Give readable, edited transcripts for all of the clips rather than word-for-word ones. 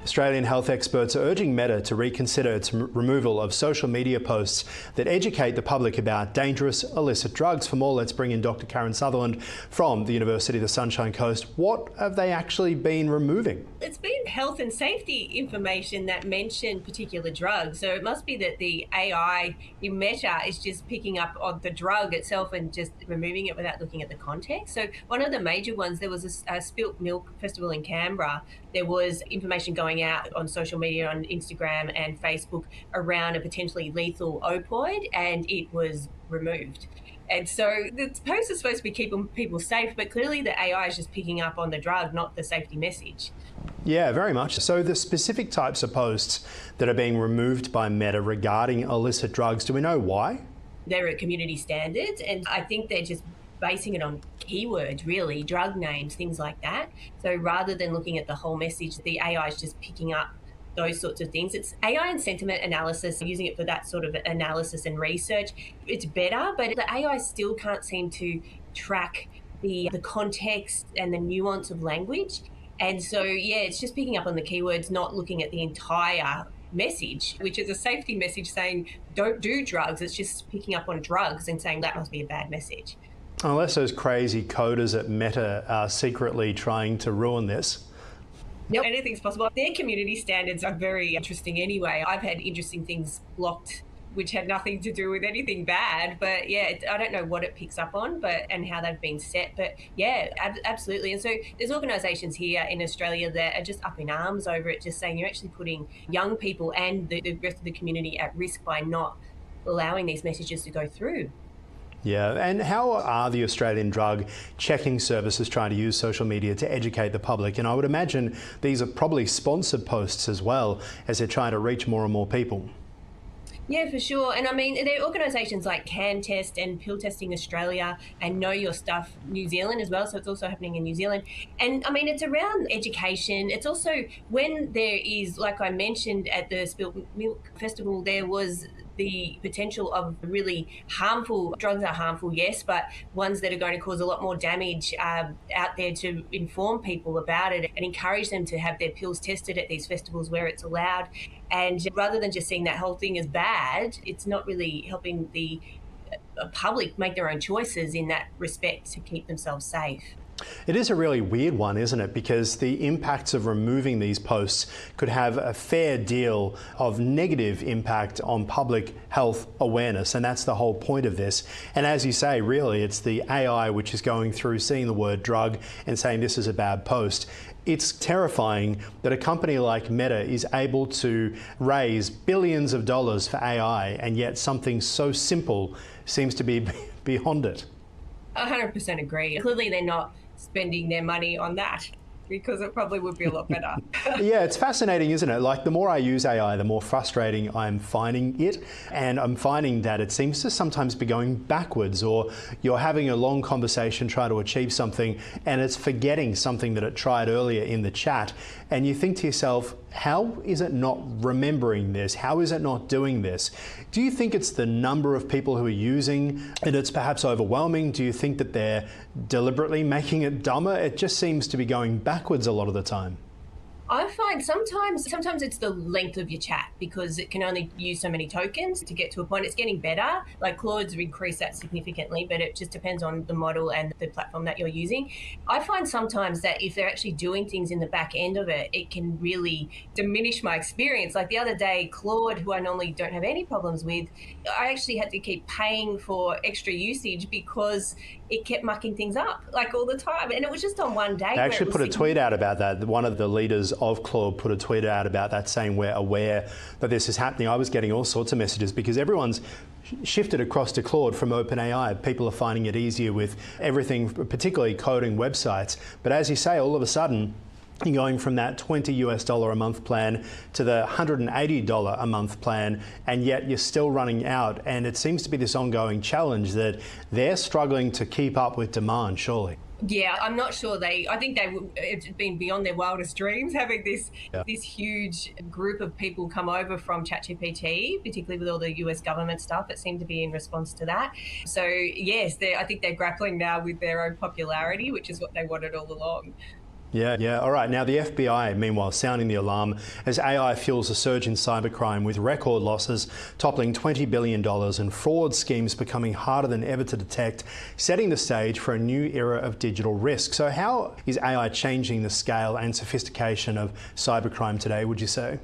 Australian health experts are urging Meta to reconsider its removal of social media posts that educate the public about dangerous illicit drugs. For more, let's bring in Dr. Karen Sutherland from the University of the Sunshine Coast. What have they actually been removing? It's been health and safety information that mention particular drugs. So it must be that the AI in Meta is just picking up on the drug itself and just removing it without looking at the context. So one of the major ones, there was a Spilt Milk Festival in Canberra. There was information going out on social media, on Instagram and Facebook, around a potentially lethal opioid, and it was removed. And so the post is supposed to be keeping people safe, but clearly the AI is just picking up on the drug, not the safety message. Yeah, very much. So the specific types of posts that are being removed by Meta regarding illicit drugs, do we know why? They're at community standards, and I think they're just basing it on keywords, really, drug names, things like that. So rather than looking at the whole message, the AI is just picking up those sorts of things. It's AI and sentiment analysis, using it for that sort of analysis and research. It's better, but the AI still can't seem to track the context and the nuance of language. And so, yeah, it's just picking up on the keywords, not looking at the entire message, which is a safety message saying don't do drugs. It's just picking up on drugs and saying that must be a bad message. Unless those crazy coders at Meta are secretly trying to ruin this. No, anything's possible. Their community standards are very interesting anyway. I've had interesting things blocked which had nothing to do with anything bad, but yeah, I don't know what it picks up on and how they've been set, but yeah, absolutely. And so there's organisations here in Australia that are just up in arms over it, just saying you're actually putting young people and the rest of the community at risk by not allowing these messages to go through. Yeah, and how are the Australian drug checking services trying to use social media to educate the public? And I would imagine these are probably sponsored posts as well, as they're trying to reach more and more people. Yeah, for sure. And I mean, there are organisations like CanTest and Pill Testing Australia and Know Your Stuff New Zealand as well. So it's also happening in New Zealand. And I mean, it's around education. It's also when there is, like I mentioned at the Spilt Milk Festival, there was the potential of really harmful drugs are harmful, yes, but ones that are going to cause a lot more damage out there, to inform people about it and encourage them to have their pills tested at these festivals where it's allowed. And rather than just seeing that whole thing as bad, it's not really helping the public make their own choices in that respect to keep themselves safe. It is a really weird one, isn't it? Because the impacts of removing these posts could have a fair deal of negative impact on public health awareness, and that's the whole point of this. And as you say, really, it's the AI which is going through, seeing the word drug and saying this is a bad post. It's terrifying that a company like Meta is able to raise billions of dollars for AI, and yet something so simple seems to be beyond it. 100% agree. Clearly, they're not spending their money on that, because it probably would be a lot better. Yeah, it's fascinating, isn't it? Like, the more I use AI, the more frustrating I'm finding it. And I'm finding that it seems to sometimes be going backwards, or you're having a long conversation trying to achieve something and it's forgetting something that it tried earlier in the chat. And you think to yourself, how is it not remembering this? How is it not doing this? Do you think it's the number of people who are using and it's perhaps overwhelming? Do you think that they're deliberately making it dumber? It just seems to be going backwards a lot of the time. I find sometimes it's the length of your chat, because it can only use so many tokens to get to a point. It's getting better. Like, Claude's increased that significantly, but it just depends on the model and the platform that you're using. I find sometimes that if they're actually doing things in the back end of it, it can really diminish my experience. Like the other day, Claude, who I normally don't have any problems with, I actually had to keep paying for extra usage because it kept mucking things up like all the time. And it was just on one day. They actually put a tweet out about that. One of the leaders of Claude put a tweet out about that, saying we're aware that this is happening. I was getting all sorts of messages because everyone's shifted across to Claude from OpenAI. People are finding it easier with everything, particularly coding websites. But as you say, all of a sudden, you're going from that $20 a month plan to the $180 a month plan, and yet you're still running out. And it seems to be this ongoing challenge that they're struggling to keep up with demand, surely. Yeah, I'm not sure I think it's been beyond their wildest dreams having this huge group of people come over from ChatGPT, particularly with all the US government stuff. It seemed to be in response to that. So yes, I think they're grappling now with their own popularity, which is what they wanted all along. Yeah. All right. Now, the FBI, meanwhile, sounding the alarm as AI fuels a surge in cybercrime with record losses toppling $20 billion and fraud schemes becoming harder than ever to detect, setting the stage for a new era of digital risk. So how is AI changing the scale and sophistication of cybercrime today, would you say?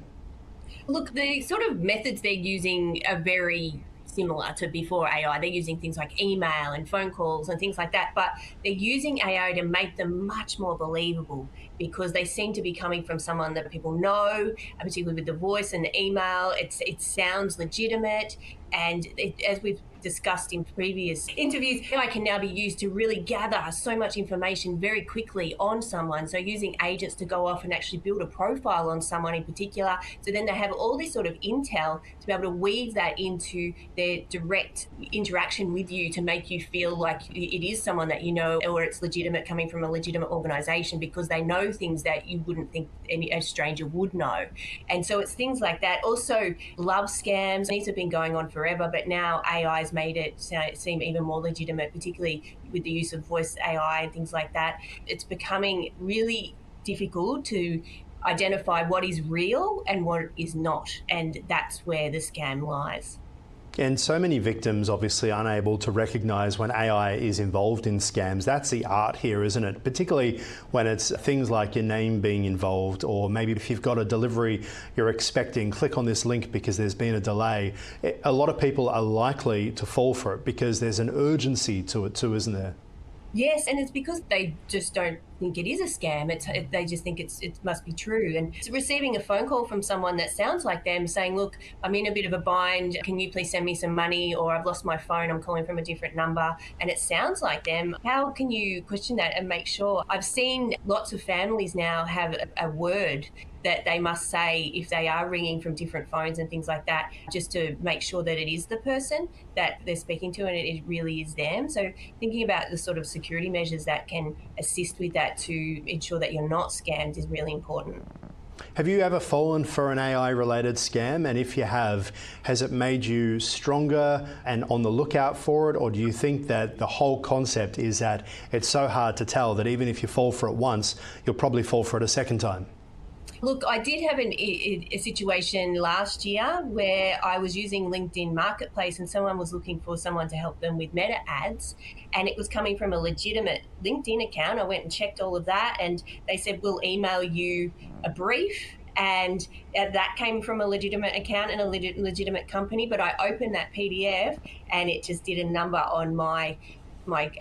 Look, the sort of methods they're using are very similar to before AI. They're using things like email and phone calls and things like that, but they're using AI to make them much more believable because they seem to be coming from someone that people know, particularly with the voice and the email. It sounds legitimate. And as we've discussed in previous interviews, AI can now be used to really gather so much information very quickly on someone. So using agents to go off and actually build a profile on someone in particular. So then they have all this sort of intel to be able to weave that into their direct interaction with you to make you feel like it is someone that you know, or it's legitimate, coming from a legitimate organisation, because they know things that you wouldn't think a stranger would know. And so it's things like that. Also, love scams. These have been going on forever, but now AI has made it seem even more legitimate, particularly with the use of voice AI and things like that. It's becoming really difficult to identify what is real and what is not, and that's where the scam lies. And so many victims obviously unable to recognise when AI is involved in scams. That's the art here, isn't it? Particularly when it's things like your name being involved, or maybe if you've got a delivery you're expecting, click on this link because there's been a delay. A lot of people are likely to fall for it because there's an urgency to it too, isn't there? Yes, and it's because they just don't think it is a scam. They just think it must be true. And receiving a phone call from someone that sounds like them saying, look, I'm in a bit of a bind. Can you please send me some money? Or I've lost my phone. I'm calling from a different number. And it sounds like them. How can you question that and make sure? I've seen lots of families now have a word that they must say if they are ringing from different phones and things like that, just to make sure that it is the person that they're speaking to and it really is them. So thinking about the sort of security measures that can assist with that to ensure that you're not scammed is really important. Have you ever fallen for an AI-related scam? And if you have, has it made you stronger and on the lookout for it? Or do you think that the whole concept is that it's so hard to tell that even if you fall for it once, you'll probably fall for it a second time? Look, I did have a situation last year where I was using LinkedIn Marketplace and someone was looking for someone to help them with meta ads, and it was coming from a legitimate LinkedIn account. I went and checked all of that and they said, we'll email you a brief, and that came from a legitimate account and a legitimate company. But I opened that PDF and it just did a number on my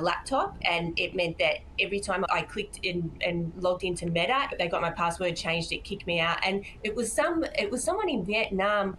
laptop, and it meant that every time I clicked in and logged into Meta, they got my password changed, it kicked me out. And it was someone in Vietnam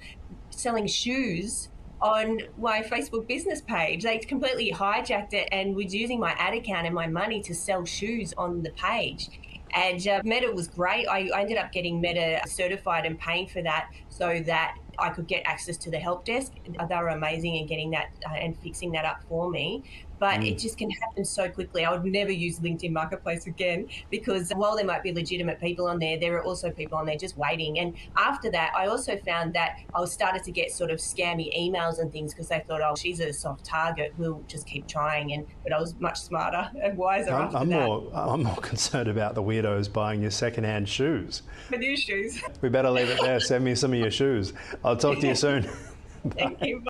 selling shoes on my Facebook business page. They completely hijacked it and was using my ad account and my money to sell shoes on the page. And Meta was great. I ended up getting Meta certified and paying for that so that I could get access to the help desk. They were amazing in getting that and fixing that up for me. But it just can happen so quickly. I would never use LinkedIn Marketplace again, because while there might be legitimate people on there are also people on there just waiting. And after that, I also found that I was started to get sort of scammy emails and things because they thought, oh, she's a soft target, we'll just keep trying. But I was much smarter and wiser after that. I'm more concerned about the weirdos buying your secondhand shoes. The new shoes. We better leave it there. Send me some of your shoes. I'll talk to you soon. Thank you.